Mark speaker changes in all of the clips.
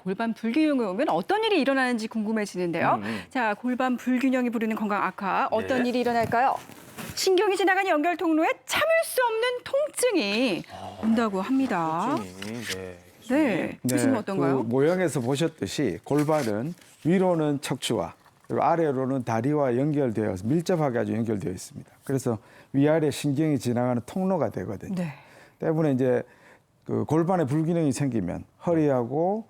Speaker 1: 골반 불균형이 오면 어떤 일이 일어나는지 궁금해지는데요. 자, 골반 불균형이 부르는 건강 악화, 어떤
Speaker 2: 네.
Speaker 1: 일이 일어날까요? 신경이 지나가는 연결 통로에 참을 수 없는 통증이 온다고 합니다.
Speaker 2: 네.
Speaker 1: 네, 교수님 어떤가요?
Speaker 3: 그 모형에서 보셨듯이 골반은 위로는 척추와 그리고 아래로는 다리와 연결되어서 밀접하게 아주 연결되어 있습니다. 그래서 위아래 신경이 지나가는 통로가 되거든요.
Speaker 1: 네.
Speaker 3: 때문에 이제 그 골반에 불균형이 생기면 허리하고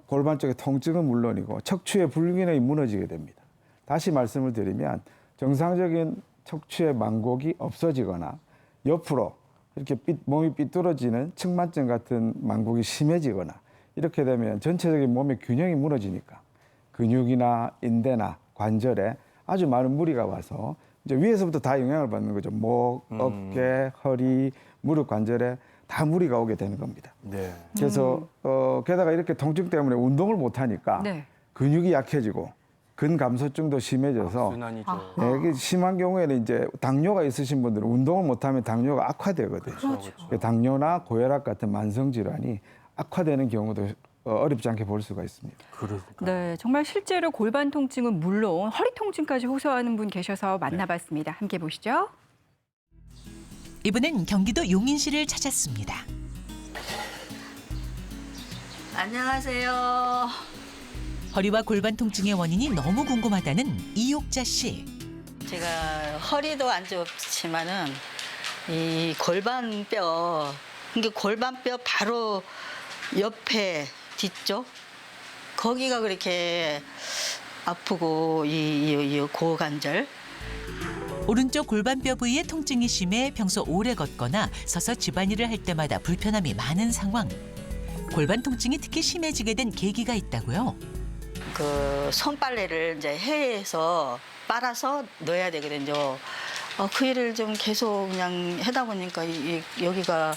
Speaker 3: 골반 쪽의 통증은 물론이고 척추의 불균형이 무너지게 됩니다. 다시 말씀을 드리면 정상적인 척추의 망곡이 없어지거나 옆으로 이렇게 몸이 삐뚤어지는 측만증 같은 망곡이 심해지거나 이렇게 되면 전체적인 몸의 균형이 무너지니까 근육이나 인대나 관절에 아주 많은 무리가 와서 이제 위에서부터 다 영향을 받는 거죠. 목, 어깨, 허리, 무릎 관절에 다 무리가 오게 되는 겁니다.
Speaker 2: 네.
Speaker 3: 그래서 게다가 이렇게 통증 때문에 운동을 못 하니까
Speaker 1: 네.
Speaker 3: 근육이 약해지고 근감소증도 심해져서
Speaker 2: 순환이죠.
Speaker 3: 네, 이게 심한 경우에는 이제 당뇨가 있으신 분들은 운동을 못하면 당뇨가 악화되거든요.
Speaker 2: 그렇죠.
Speaker 3: 당뇨나 고혈압 같은 만성 질환이 악화되는 경우도 어렵지 않게 볼 수가 있습니다.
Speaker 2: 그러니까.
Speaker 1: 네, 정말 실제로 골반 통증은 물론 허리 통증까지 호소하는 분 계셔서 만나봤습니다. 함께 보시죠.
Speaker 4: 이번엔 경기도 용인시를 찾았습니다.
Speaker 5: 안녕하세요.
Speaker 4: 허리와 골반 통증의 원인이 너무 궁금하다는 이옥자 씨.
Speaker 5: 제가 허리도 안 좋지만은 이 골반뼈, 이게 골반뼈 바로 옆에 뒤쪽 거기가 그렇게 아프고 이 고관절.
Speaker 4: 오른쪽 골반뼈 부위에 통증이 심해 평소 오래 걷거나 서서 집안일을 할 때마다 불편함이 많은 상황. 골반 통증이 특히 심해지게 된 계기가 있다고요.
Speaker 5: 그 손빨래를 이제 해서 빨아서 넣어야 되거든요. 그 일을 좀 계속 그냥 하다 보니까 여기가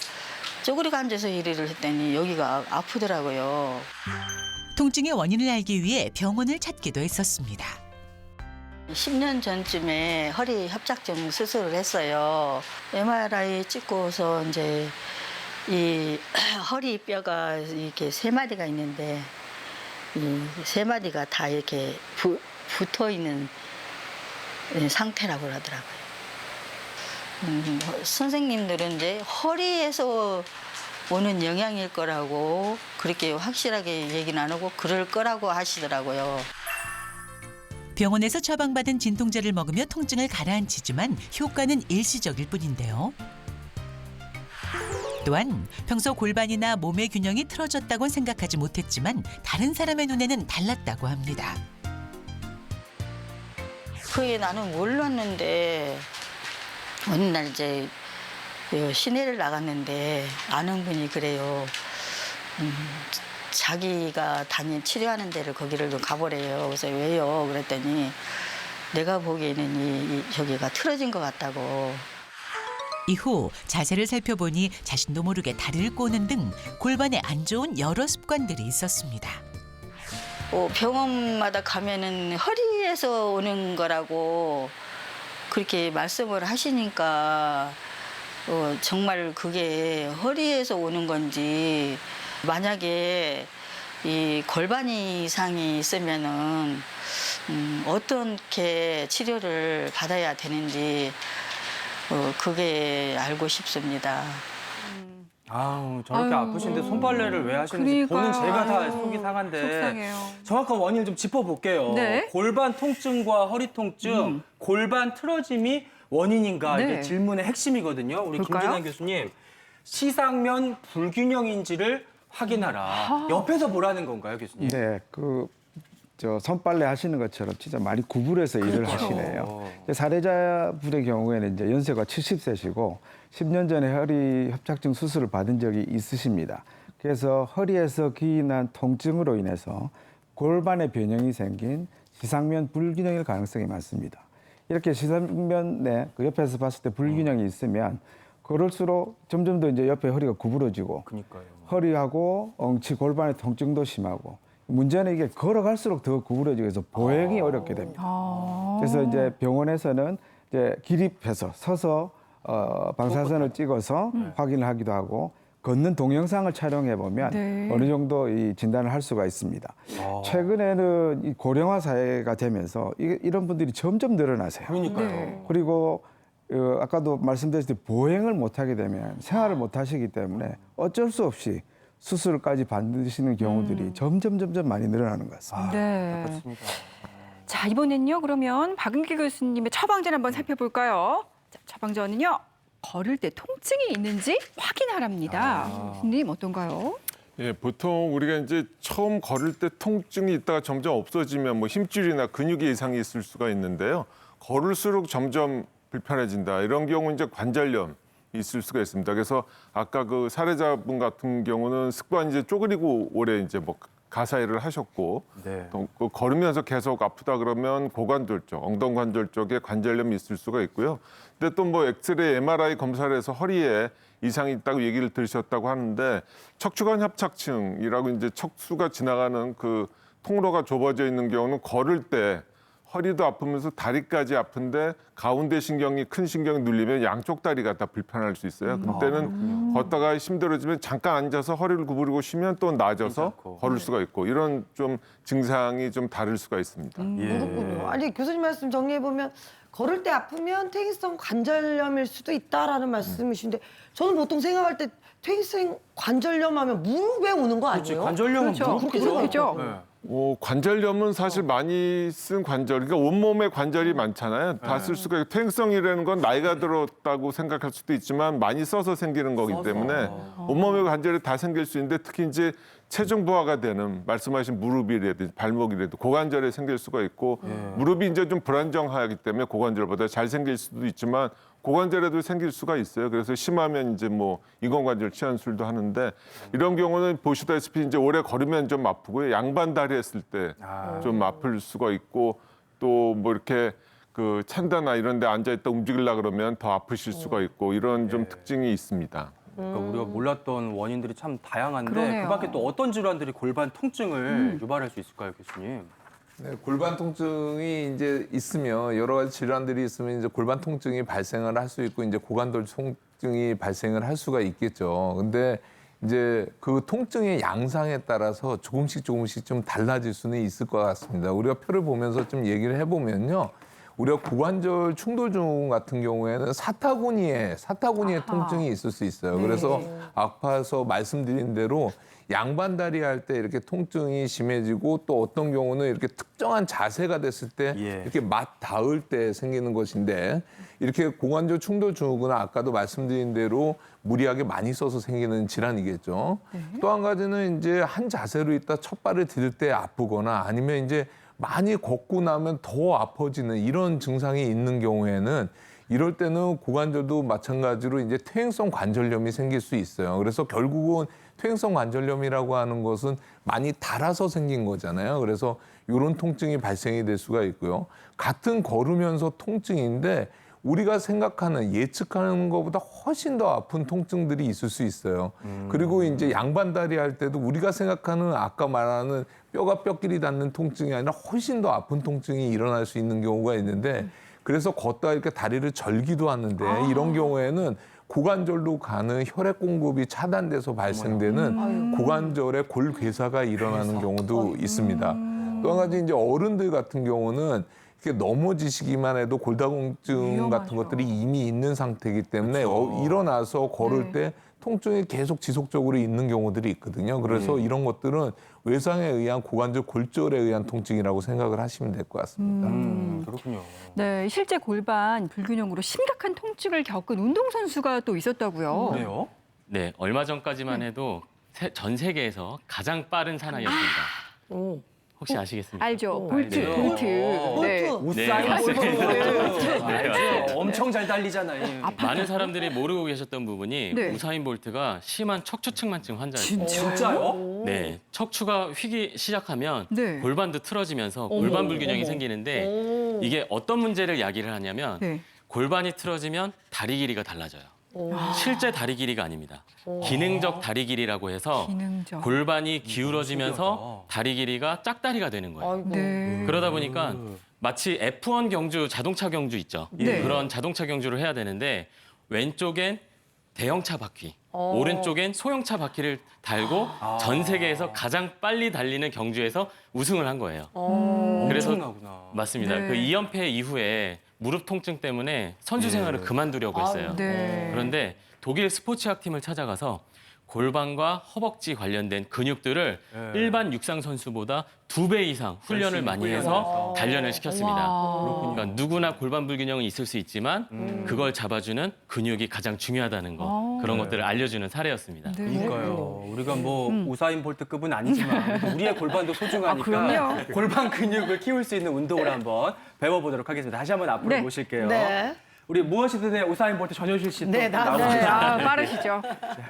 Speaker 5: 쪼그리고 앉아서 일을 했더니 여기가 아프더라고요.
Speaker 4: 통증의 원인을 알기 위해 병원을 찾기도 했었습니다.
Speaker 5: 10년 전쯤에 허리 협착증 수술을 했어요. MRI 찍고서 이제 이 허리 뼈가 이렇게 세 마디가 있는데 이 세 마디가 다 이렇게 붙어 있는 상태라고 그러더라고요. 선생님들은 이제 허리에서 오는 영향일 거라고 그렇게 확실하게 얘기는 안 하고 그럴 거라고 하시더라고요.
Speaker 4: 병원에서 처방받은 진통제를 먹으며 통증을 가라앉히지만 효과는 일시적일 뿐인데요. 또한 평소 골반이나 몸의 균형이 틀어졌다곤 생각하지 못했지만 다른 사람의 눈에는 달랐다고 합니다.
Speaker 5: 그게 나는 몰랐는데 어느 날 이제 시내를 나갔는데 아는 분이 그래요. 자기가 치료하는 데를 거기를 좀 가보래요. 그래서 왜요? 그랬더니 내가 보기에는 저기가 틀어진 것 같다고.
Speaker 4: 이후 자세를 살펴보니 자신도 모르게 다리를 꼬는 등 골반에 안 좋은 여러 습관들이 있었습니다.
Speaker 5: 병원마다 가면은 허리에서 오는 거라고 그렇게 말씀을 하시니까 정말 그게 허리에서 오는 건지 만약에 이 골반 이상이 있으면은 어떻게 치료를 받아야 되는지 그게 알고 싶습니다.
Speaker 2: 아우, 저렇게
Speaker 1: 아유,
Speaker 2: 아프신데 손빨래를 왜 하시는지
Speaker 1: 그러니까요.
Speaker 2: 보는 제가 다
Speaker 1: 아유,
Speaker 2: 속이 상한데
Speaker 1: 속상해요.
Speaker 2: 정확한 원인을 좀 짚어볼게요.
Speaker 1: 네.
Speaker 2: 골반 통증과 허리 통증, 골반 틀어짐이 원인인가
Speaker 1: 네.
Speaker 2: 이게 질문의 핵심이거든요. 우리
Speaker 1: 볼까요?
Speaker 2: 김진환 교수님, 시상면 불균형인지를 확인하라. 옆에서 보라는 건가요, 교수님?
Speaker 3: 네, 손빨래 하시는 것처럼 진짜 많이 구부려서 일을
Speaker 2: 그렇죠.
Speaker 3: 하시네요. 사례자분의 경우에는 이제 연세가 70세시고 10년 전에 허리 협착증 수술을 받은 적이 있으십니다. 그래서 허리에서 기인한 통증으로 인해서 골반에 변형이 생긴 시상면 불균형일 가능성이 많습니다. 이렇게 시상면에 그 옆에서 봤을 때 불균형이 있으면 그럴수록 점점 더 이제 옆에 허리가 구부러지고
Speaker 2: 그러니까요.
Speaker 3: 허리하고 엉치, 골반의 통증도 심하고 문제는 이게 걸어갈수록 더 구부러지고 해서 보행이 어렵게 됩니다. 그래서 이제 병원에서는 이제 기립해서 서서 방사선을 찍어서 확인을 하기도 하고 걷는 동영상을 촬영해 보면
Speaker 1: 네.
Speaker 3: 어느 정도 이 진단을 할 수가 있습니다. 최근에는 이 고령화 사회가 되면서 이런 분들이 점점 늘어나세요.
Speaker 2: 그러니까요.
Speaker 1: 네.
Speaker 3: 그리고 아까도 말씀드렸듯이 보행을 못하게 되면 생활을 못하시기 때문에 어쩔 수 없이 수술까지 받으시는 경우들이 점점 많이 늘어나는 것 같습니다.
Speaker 1: 네.
Speaker 2: 그렇습니다.
Speaker 1: 자, 이번엔요. 그러면 박은기 교수님의 처방전 한번 살펴볼까요? 자, 처방전은요. 걸을 때 통증이 있는지 확인하랍니다. 교수님 어떤가요?
Speaker 6: 예, 보통 우리가 이제 처음 걸을 때 통증이 있다가 점점 없어지면 뭐 힘줄이나 근육에 이상이 있을 수가 있는데요. 걸을수록 점점 불편해진다. 이런 경우 이제 관절염이 있을 수가 있습니다. 그래서 아까 그 사례자분 같은 경우는 습관이 이제 쪼그리고 오래 이제 뭐 가사일을 하셨고
Speaker 2: 네.
Speaker 6: 또 그 걸으면서 계속 아프다 그러면 고관절 쪽, 엉덩관절 쪽에 관절염이 있을 수가 있고요. 근데 또 뭐 엑스레이, MRI 검사를 해서 허리에 이상이 있다고 얘기를 들으셨다고 하는데 척추관 협착증이라고 이제 척수가 지나가는 그 통로가 좁아져 있는 경우는 걸을 때 허리도 아프면서 다리까지 아픈데 가운데 신경이 큰 신경이 눌리면 양쪽 다리가 다 불편할 수 있어요. 그때는 걷다가 힘들어지면 잠깐 앉아서 허리를 구부리고 쉬면 또 나아져서
Speaker 2: 괜찮고.
Speaker 6: 걸을 수가 있고 이런 좀 증상이 좀 다를 수가 있습니다.
Speaker 7: 그렇군요. 아니 교수님 말씀 정리해 보면 걸을 때 아프면 퇴행성 관절염일 수도 있다라는 말씀이신데 저는 보통 생각할 때 퇴행성 관절염 하면 무릎에 오는 거
Speaker 2: 그렇지,
Speaker 7: 아니에요?
Speaker 2: 관절염은
Speaker 1: 그렇죠.
Speaker 2: 무릎이죠.
Speaker 1: 무릎이죠.
Speaker 2: 네.
Speaker 6: 관절염은 사실 많이 쓴 관절, 그러니까 온몸에 관절이 많잖아요. 다 쓸 수가 있고 퇴행성이라는 건 나이가 들었다고 생각할 수도 있지만 많이 써서 생기는 거기 때문에 온몸에 관절이 다 생길 수 있는데 특히 이제 체중 부하가 되는 말씀하신 무릎이라든지 발목이라든지 고관절에 생길 수가 있고 무릎이 이제 좀 불안정하기 때문에 고관절보다 잘 생길 수도 있지만 고관절에도 생길 수가 있어요. 그래서 심하면 이제 뭐 인공관절 치환술도 하는데 이런 경우는 보시다시피 이제 오래 걸으면 좀 아프고요. 양반 다리 했을 때 좀 아플 수가 있고 또 뭐 이렇게 그 찬다나 이런 데 앉아 있다 움직이려 그러면 더 아프실 수가 있고 이런 좀 특징이 있습니다.
Speaker 2: 그러니까 우리가 몰랐던 원인들이 참 다양한데
Speaker 1: 그러네요.
Speaker 2: 그밖에 또 어떤 질환들이 골반 통증을 유발할 수 있을까요, 교수님?
Speaker 8: 네, 골반 통증이 이제 있으면 여러 가지 질환들이 있으면 이제 골반 통증이 발생을 할 수 있고 이제 고관절 통증이 발생을 할 수가 있겠죠. 근데 이제 그 통증의 양상에 따라서 조금씩 좀 달라질 수는 있을 것 같습니다. 우리가 표를 보면서 좀 얘기를 해보면요. 우리가 고관절 충돌증 같은 경우에는 사타구니에 통증이 있을 수 있어요. 그래서 아파서 말씀드린 대로 양반 다리 할 때 이렇게 통증이 심해지고 또 어떤 경우는 이렇게 특정한 자세가 됐을 때
Speaker 2: 예.
Speaker 8: 이렇게 맞 닿을 때 생기는 것인데 이렇게 고관절 충돌증후군은 아까도 말씀드린 대로 무리하게 많이 써서 생기는 질환이겠죠. 또 한 가지는 이제 한 자세로 있다 첫 발을 디딜 때 아프거나 아니면 이제 많이 걷고 나면 더 아파지는 이런 증상이 있는 경우에는 이럴 때는 고관절도 마찬가지로 이제 퇴행성 관절염이 생길 수 있어요. 그래서 결국은 퇴행성 관절염이라고 하는 것은 많이 닳아서 생긴 거잖아요. 그래서 이런 통증이 발생이 될 수가 있고요. 같은 걸으면서 통증인데 우리가 생각하는 예측하는 것보다 훨씬 더 아픈 통증들이 있을 수 있어요. 그리고 이제 양반다리 할 때도 우리가 생각하는 아까 말하는 뼈가 뼈끼리 닿는 통증이 아니라 훨씬 더 아픈 통증이 일어날 수 있는 경우가 있는데 그래서 걷다가 이렇게 다리를 절기도 하는데 이런 경우에는 고관절로 가는 혈액 공급이 차단돼서 발생되는 고관절의 골괴사가 일어나는 경우도 있습니다. 또 한 가지 이제 어른들 같은 경우는 이렇게 넘어지시기만 해도 골다공증 같은 것들이 이미 있는 상태이기 때문에 일어나서 걸을 때 통증이 계속 지속적으로 있는 경우들이 있거든요. 그래서 이런 것들은 외상에 의한 고관절 골절에 의한 통증이라고 생각을 하시면 될 것 같습니다.
Speaker 2: 그렇군요.
Speaker 1: 네, 실제 골반 불균형으로 심각한 통증을 겪은 운동선수가 또 있었다고요.
Speaker 2: 그래요?
Speaker 9: 네, 얼마 전까지만 해도 전 세계에서 가장 빠른 사나이였습니다. 혹시 아시겠습니까?
Speaker 1: 알죠? 볼트,
Speaker 2: 알죠.
Speaker 1: 볼트. 네.
Speaker 2: 우사인
Speaker 9: 맞습니다.
Speaker 2: 볼트.
Speaker 9: 맞습니다.
Speaker 2: 알죠. 엄청 잘 달리잖아요.
Speaker 9: 많은 사람들이 모르고 계셨던 부분이
Speaker 1: 네.
Speaker 9: 우사인 볼트가 심한 척추측만증 환자였습니다.
Speaker 2: 진짜요?
Speaker 9: 네, 척추가 휘기 시작하면
Speaker 1: 네.
Speaker 9: 골반도 틀어지면서 골반 불균형이 생기는데 이게 어떤 문제를 야기를 하냐면
Speaker 1: 네.
Speaker 9: 골반이 틀어지면 다리 길이가 달라져요. 실제 다리 길이가 아닙니다. 기능적 다리 길이라고 해서
Speaker 1: 기능적.
Speaker 9: 골반이 기울어지면서 다리 길이가 짝다리가 되는 거예요.
Speaker 1: 네.
Speaker 9: 그러다 보니까 마치 F1 경주, 자동차 경주 있죠.
Speaker 1: 네.
Speaker 9: 그런 자동차 경주를 해야 되는데 왼쪽엔 대형차 바퀴, 오른쪽엔 소형차 바퀴를 달고 전 세계에서 가장 빨리 달리는 경주에서 우승을 한 거예요. 그래서
Speaker 2: 엄청나구나.
Speaker 9: 맞습니다.
Speaker 1: 네.
Speaker 9: 그 2연패 이후에 무릎 통증 때문에 선수 생활을 그만두려고 했어요.
Speaker 1: 네.
Speaker 9: 그런데 독일 스포츠학 팀을 찾아가서 골반과 허벅지 관련된 근육들을 일반 육상 선수보다 2배 이상 훈련을 많이 해서 단련을 시켰습니다. 그러니까 누구나 골반 불균형은 있을 수 있지만 그걸 잡아주는 근육이 가장 중요하다는 거 그런 것들을 알려주는 사례였습니다.
Speaker 1: 네.
Speaker 2: 그러니까요. 우리가 뭐 우사인 볼트급은 아니지만 우리의 골반도 소중하니까
Speaker 1: 그럼요.
Speaker 2: 골반 근육을 키울 수 있는 운동을 한번 배워보도록 하겠습니다. 다시 한번 앞으로
Speaker 1: 네.
Speaker 2: 모실게요.
Speaker 7: 네.
Speaker 2: 우리 무엇이든 해 우사인 볼트 전효실 씨도
Speaker 7: 네,
Speaker 2: 나오셨습니다.
Speaker 1: 네, 빠르시죠.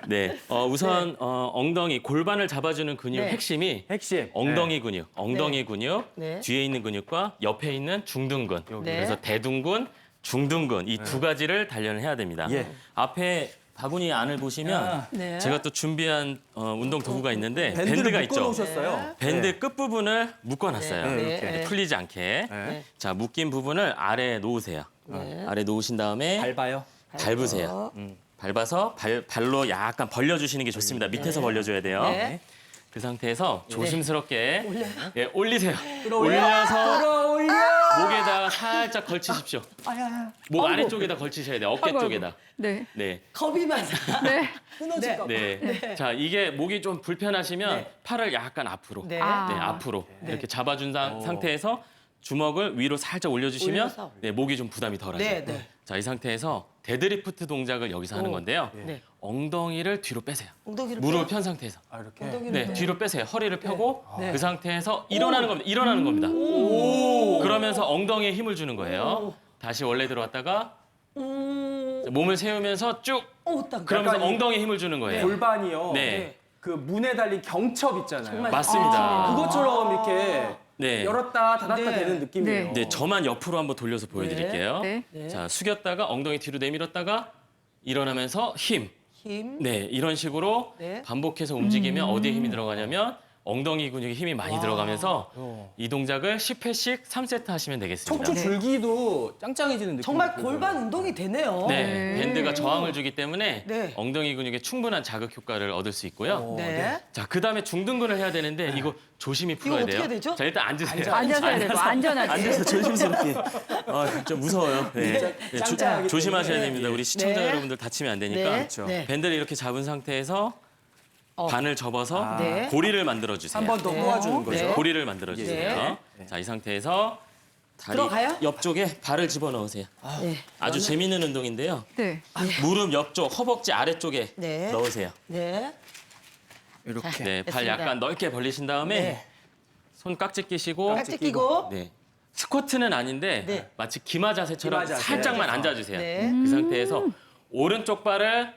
Speaker 9: 네, 우선 엉덩이 골반을 잡아주는 근육
Speaker 7: 네.
Speaker 9: 핵심이
Speaker 2: 핵심.
Speaker 9: 엉덩이 근육, 엉덩이 근육,
Speaker 7: 네.
Speaker 9: 뒤에 있는 근육과 옆에 있는 중둔근.
Speaker 7: 네.
Speaker 9: 그래서 대둔근, 중둔근 이 두 가지를 단련을 해야 됩니다.
Speaker 2: 예.
Speaker 9: 앞에 바구니 안을 보시면
Speaker 7: 네.
Speaker 9: 제가 또 준비한 운동 도구가 있는데
Speaker 2: 밴드를
Speaker 9: 밴드가 있죠.
Speaker 2: 묶어놓으셨어요.
Speaker 9: 밴드 끝부분을 묶어놨어요.
Speaker 7: 네,
Speaker 9: 이렇게
Speaker 7: 네.
Speaker 9: 풀리지 않게.
Speaker 2: 네.
Speaker 9: 자, 묶인 부분을 아래에 놓으세요. 아래 놓으신 다음에
Speaker 2: 밟아요.
Speaker 9: 밟으세요. 밟아서 발로 약간 벌려주시는 게 좋습니다. 밑에서 벌려줘야 돼요.
Speaker 7: 네.
Speaker 9: 그 상태에서 조심스럽게 올리세요.
Speaker 2: 끌어올려.
Speaker 9: 올려서
Speaker 2: 끌어올려.
Speaker 9: 목에다가 살짝 걸치십시오. 목 아래쪽에다 걸치셔야 돼요. 어깨
Speaker 1: 아이고,
Speaker 9: 쪽에다.
Speaker 1: 네.
Speaker 9: 네.
Speaker 7: 겁이 많아.
Speaker 1: 네.
Speaker 7: 끊어질 거.
Speaker 9: 네. 자, 이게 목이 좀 불편하시면 팔을 약간 앞으로.
Speaker 7: 네.
Speaker 9: 네, 앞으로. 이렇게 잡아준 상태에서 주먹을 위로 살짝 올려주시면
Speaker 7: 올려서.
Speaker 9: 네, 목이 좀 부담이 덜하죠.
Speaker 7: 네, 네.
Speaker 9: 자, 이 상태에서 데드리프트 동작을 여기서 하는 건데요.
Speaker 7: 네.
Speaker 9: 엉덩이를 뒤로 빼세요.
Speaker 7: 엉덩이를
Speaker 9: 무릎을 편 상태에서.
Speaker 2: 아, 이렇게.
Speaker 9: 네, 뒤로 빼세요. 허리를 펴고
Speaker 7: 네.
Speaker 9: 그 상태에서 일어나는 겁니다. 일어나는 겁니다. 그러면서 엉덩이에 힘을 주는 거예요. 다시 원래대로 왔다가 자, 몸을 세우면서 쭉 그러면서
Speaker 2: 약간 이
Speaker 9: 엉덩이에 힘을 주는 거예요.
Speaker 2: 골반이요.
Speaker 9: 네.
Speaker 2: 그 문에 달린 경첩 있잖아요.
Speaker 9: 맞습니다.
Speaker 2: 그것처럼 이렇게
Speaker 9: 네.
Speaker 2: 열었다 닫았다
Speaker 7: 네.
Speaker 2: 되는 느낌이에요.
Speaker 9: 네, 저만 옆으로 한번 돌려서 보여드릴게요.
Speaker 1: 네.
Speaker 9: 자, 숙였다가 엉덩이 뒤로 내밀었다가 일어나면서 힘.
Speaker 7: 힘.
Speaker 9: 네, 이런 식으로
Speaker 7: 네.
Speaker 9: 반복해서 움직이면 어디에 힘이 들어가냐면 엉덩이 근육에 힘이 많이 들어가면서 이 동작을 10회씩 3세트 하시면 되겠습니다.
Speaker 2: 척추 줄기도 짱짱해지는 느낌.
Speaker 7: 정말 골반 운동이 되네요.
Speaker 9: 네, 밴드가 저항을 주기 때문에
Speaker 7: 네.
Speaker 9: 엉덩이 근육에 충분한 자극 효과를 얻을 수 있고요.
Speaker 7: 네.
Speaker 9: 자, 그다음에 중둔근을 해야 되는데 이거 조심히 풀어야
Speaker 7: 어떻게
Speaker 9: 돼요.
Speaker 7: 해야 되죠?
Speaker 9: 자, 일단 앉으세요.
Speaker 1: 앉아서 해야 되고, 안전하게.
Speaker 9: 앉아서 조심스럽게. 좀 무서워요. 네. 네,
Speaker 2: 짱짱하기
Speaker 9: 조심하셔야
Speaker 2: 때문에.
Speaker 9: 됩니다. 우리 시청자
Speaker 7: 네.
Speaker 9: 여러분들 다치면 안 되니까.
Speaker 7: 네. 네.
Speaker 9: 밴드를 이렇게 잡은 상태에서 반을 접어서
Speaker 7: 네.
Speaker 9: 고리를 만들어 주세요.
Speaker 2: 한 번 더 모아주는 거죠.
Speaker 7: 네.
Speaker 9: 고리를 만들어 주세요. 자, 이 상태에서 다리
Speaker 7: 들어가요?
Speaker 9: 옆쪽에 발을 집어 넣으세요.
Speaker 7: 네.
Speaker 9: 아주 재미있는 운동인데요.
Speaker 1: 네.
Speaker 9: 무릎 옆쪽, 허벅지 아래쪽에
Speaker 7: 네.
Speaker 9: 넣으세요.
Speaker 7: 네.
Speaker 2: 이렇게.
Speaker 9: 네, 발
Speaker 7: 됐습니다.
Speaker 9: 약간 넓게 벌리신 다음에
Speaker 7: 네.
Speaker 9: 손 깍지 끼시고
Speaker 7: 깍지 끼고.
Speaker 9: 네. 스쿼트는 아닌데
Speaker 7: 네.
Speaker 9: 마치 기마 자세처럼
Speaker 2: 기마 자세.
Speaker 9: 살짝만 앉아주세요.
Speaker 7: 네.
Speaker 9: 그 상태에서 오른쪽 발을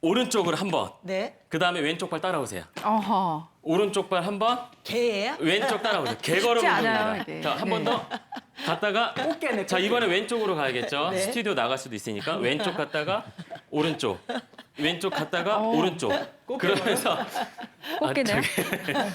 Speaker 9: 오른쪽으로 한 번,
Speaker 7: 네.
Speaker 9: 그 다음에 왼쪽 발 따라오세요.
Speaker 1: 어허.
Speaker 9: 오른쪽 발 한 번,
Speaker 7: 개예요?
Speaker 9: 왼쪽 따라오세요. 개걸음
Speaker 1: 쉽지 않아요,
Speaker 9: 운동입니다.
Speaker 1: 이게.
Speaker 9: 자, 한 번 더 갔다가 자, 이번에 왼쪽으로 가야겠죠.
Speaker 7: 네.
Speaker 9: 스튜디오 나갈 수도 있으니까 왼쪽 갔다가 오른쪽, 왼쪽 갔다가 오른쪽. 그러면서
Speaker 1: 꽃게네요.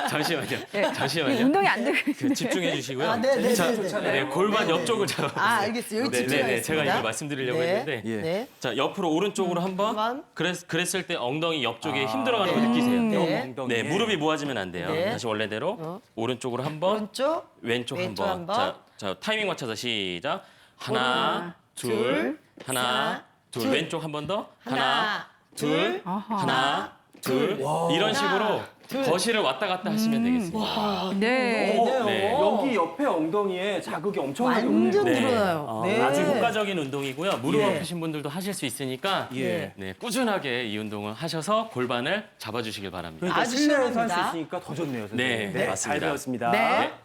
Speaker 9: 잠시만요.
Speaker 1: 네. 이
Speaker 9: 잠시만요.
Speaker 1: 운동이 안 되고.
Speaker 9: 그 집중해 주시고요.
Speaker 7: 아, 네, 네,
Speaker 9: 자,
Speaker 7: 네, 네.
Speaker 9: 네, 골반 옆쪽을 잡아보세요.
Speaker 7: 아, 알겠어요. 여기
Speaker 9: 네, 네, 네.
Speaker 7: 집중하겠습니다.
Speaker 9: 제가 이걸 말씀드리려고
Speaker 7: 네.
Speaker 9: 했는데
Speaker 7: 네.
Speaker 9: 자, 옆으로 오른쪽으로 한 번.
Speaker 7: 번.
Speaker 9: 그랬을 때 엉덩이 옆쪽에 힘 들어가는 걸 느끼세요.
Speaker 7: 네.
Speaker 2: 엉덩이에.
Speaker 9: 네, 무릎이 모아지면 안 돼요.
Speaker 7: 네.
Speaker 9: 다시 원래대로 오른쪽으로 한 번,
Speaker 7: 오른쪽.
Speaker 9: 왼쪽 한
Speaker 7: 왼쪽
Speaker 9: 번.
Speaker 7: 한 번.
Speaker 9: 자, 타이밍 맞춰서 시작. 하나, 둘, 하나, 둘.
Speaker 7: 둘.
Speaker 9: 왼쪽 한 번 더.
Speaker 7: 하나, 둘,
Speaker 9: 하나, 둘. 이런 식으로 거실을 왔다 갔다 하시면 되겠습니다.
Speaker 1: 네.
Speaker 9: 네.
Speaker 2: 여기 옆에 엉덩이에 자극이 엄청나게
Speaker 7: 완전
Speaker 2: 오네요.
Speaker 7: 늘어나요. 네.
Speaker 9: 아주 효과적인 운동이고요. 무릎
Speaker 7: 예.
Speaker 9: 아프신 분들도 하실 수 있으니까
Speaker 2: 예.
Speaker 9: 네, 꾸준하게 이 운동을 하셔서 골반을 잡아주시길 바랍니다.
Speaker 2: 그러니까
Speaker 7: 아주
Speaker 2: 실내에서 할 수
Speaker 7: 시원합니다.
Speaker 2: 있으니까 더 좋네요, 선생님.
Speaker 9: 네, 맞습니다.
Speaker 2: 잘 배웠습니다.
Speaker 1: 네.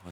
Speaker 9: 네.